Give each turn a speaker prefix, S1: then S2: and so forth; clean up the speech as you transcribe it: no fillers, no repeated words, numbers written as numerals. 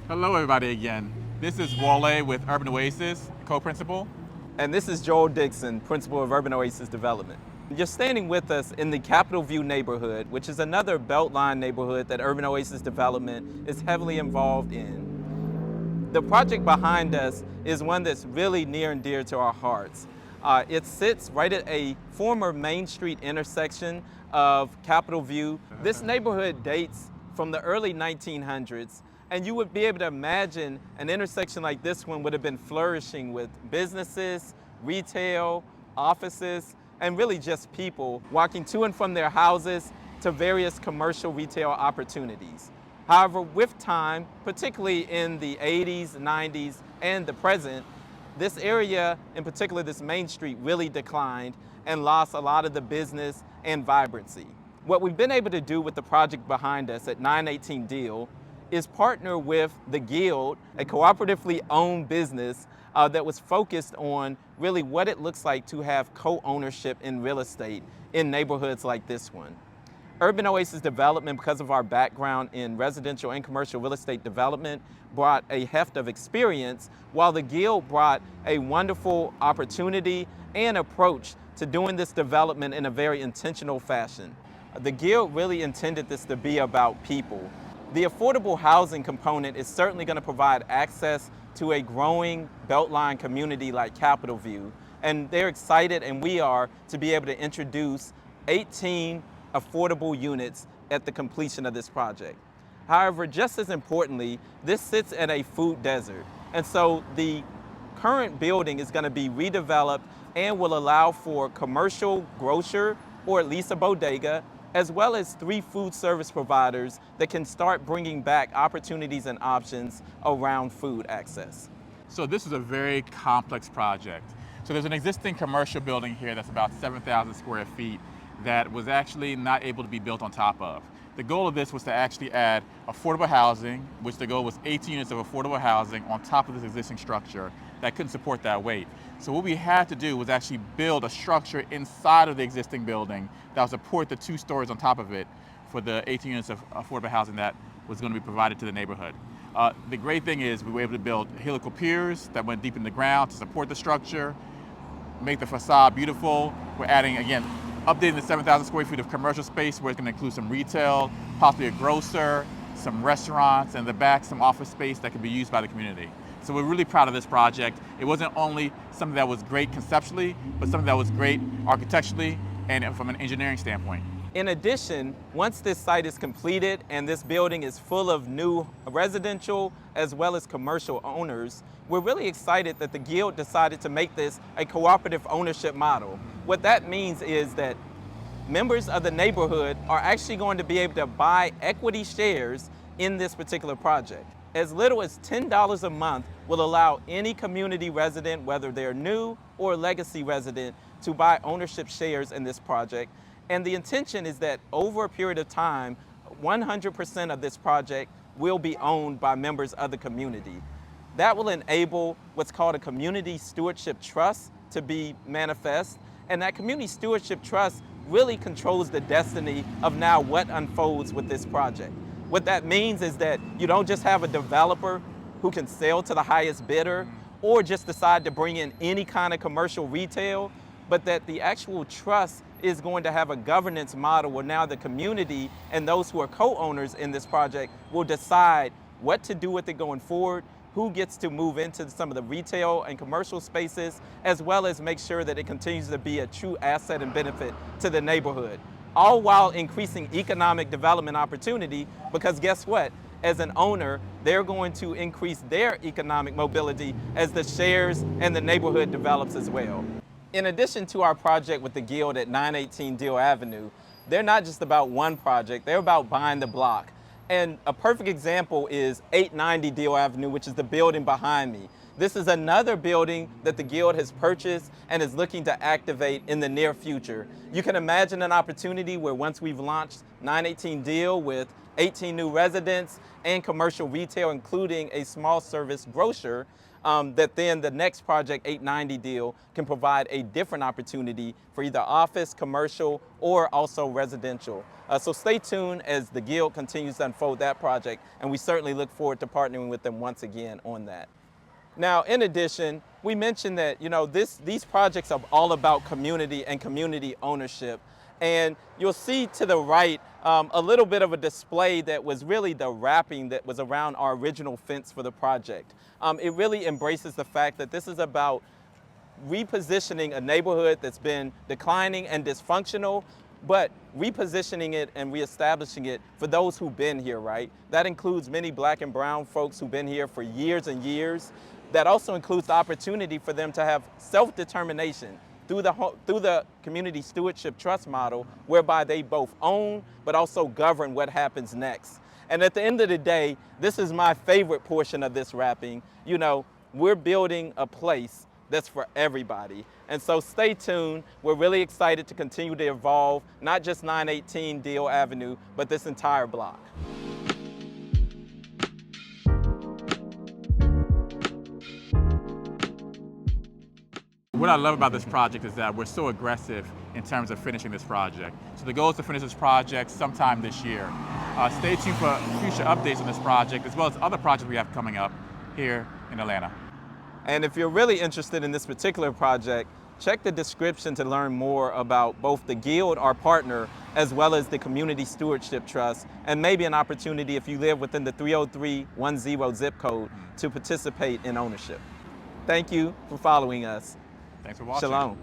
S1: Hello everybody again. This is Wale with Urban Oasis, co-principal.
S2: And this is Joel Dixon, principal of Urban Oasis Development. You're standing with us in the Capitol View neighborhood, which is another Beltline neighborhood that Urban Oasis Development is heavily involved in. The project behind us is one that's really near and dear to our hearts. It sits right at a former Main Street intersection of Capitol View. This neighborhood dates from the early 1900s, and you would be able to imagine an intersection like this one would have been flourishing with businesses, retail, offices, and really just people walking to and from their houses to various commercial retail opportunities. However, with time, particularly in the 80s, 90s, and the present, this area, in particular this Main Street, really declined and lost a lot of the business and vibrancy. What we've been able to do with the project behind us at 918 Dill is partner with the Guild, a cooperatively owned business that was focused on really what it looks like to have co-ownership in real estate in neighborhoods like this one. Urban Oasis Development, because of our background in residential and commercial real estate development, brought a heft of experience, while the Guild brought a wonderful opportunity and approach to doing this development in a very intentional fashion. The Guild really intended this to be about people. The affordable housing component is certainly going to provide access to a growing Beltline community like Capitol View, and they're excited, and we are, to be able to introduce 18 affordable units at the completion of this project. However, just as importantly, this sits in a food desert, and so the current building is going to be redeveloped and will allow for commercial grocer, or at least a bodega, as well as 3 food service providers that can start bringing back opportunities and options around food access.
S1: So this is a very complex project. So there's an existing commercial building here that's about 7,000 square feet that was actually not able to be built on top of. The goal of this was to actually add affordable housing, which the goal was 18 units of affordable housing on top of this existing structure that couldn't support that weight. So what we had to do was actually build a structure inside of the existing building that would support the 2 stories on top of it for the 18 units of affordable housing that was going to be provided to the neighborhood. The great thing is we were able to build helical piers that went deep in the ground to support the structure, make the facade beautiful. We're adding, again, updating the 7,000 square feet of commercial space where it's going to include some retail, possibly a grocer, some restaurants, and in the back some office space that can be used by the community. So we're really proud of this project. It wasn't only something that was great conceptually, but something that was great architecturally and from an engineering standpoint.
S2: In addition, once this site is completed and this building is full of new residential as well as commercial owners, we're really excited that the Guild decided to make this a cooperative ownership model. What that means is that members of the neighborhood are actually going to be able to buy equity shares in this particular project. As little as $10 a month will allow any community resident, whether they're new or legacy resident, to buy ownership shares in this project. And the intention is that over a period of time, 100% of this project will be owned by members of the community. That will enable what's called a community stewardship trust to be manifest. And that community stewardship trust really controls the destiny of now what unfolds with this project. What that means is that you don't just have a developer who can sell to the highest bidder or just decide to bring in any kind of commercial retail, but that the actual trust is going to have a governance model where now the community and those who are co-owners in this project will decide what to do with it going forward, who gets to move into some of the retail and commercial spaces, as well as make sure that it continues to be a true asset and benefit to the neighborhood. All while increasing economic development opportunity, because guess what? As an owner, they're going to increase their economic mobility as the shares and the neighborhood develops as well. In addition to our project with the Guild at 918 Dill Avenue, they're not just about one project, they're about buying the block. And a perfect example is 890 Dill Avenue, which is the building behind me. This is another building that the Guild has purchased and is looking to activate in the near future. You can imagine an opportunity where once we've launched 918 Dill with 18 new residents and commercial retail, including a small service grocer, that then the next project, 890 Dill, can provide a different opportunity for either office, commercial, or also residential. So stay tuned as the Guild continues to unfold that project, and we certainly look forward to partnering with them once again on that. Now, in addition, we mentioned that these projects are all about community and community ownership. And you'll see to the right a little bit of a display that was really the wrapping that was around our original fence for the project. It really embraces the fact that this is about repositioning a neighborhood that's been declining and dysfunctional, but repositioning it and reestablishing it for those who've been here, right? That includes many Black and brown folks who've been here for years and years. That also includes the opportunity for them to have self-determination through the community stewardship trust model, whereby they both own but also govern what happens next. And at the end of the day, this is my favorite portion of this wrapping. We're building a place that's for everybody. And so stay tuned. We're really excited to continue to evolve, not just 918 Dill Avenue, but this entire block.
S1: What I love about this project is that we're so aggressive in terms of finishing this project. So the goal is to finish this project sometime this year. Stay tuned for future updates on this project, as well as other projects we have coming up here in Atlanta.
S2: And if you're really interested in this particular project, check the description to learn more about both the Guild, our partner, as well as the Community Stewardship Trust, and maybe an opportunity if you live within the 30310 zip code to participate in ownership. Thank you for following us.
S1: Thanks for watching.
S2: Shalom.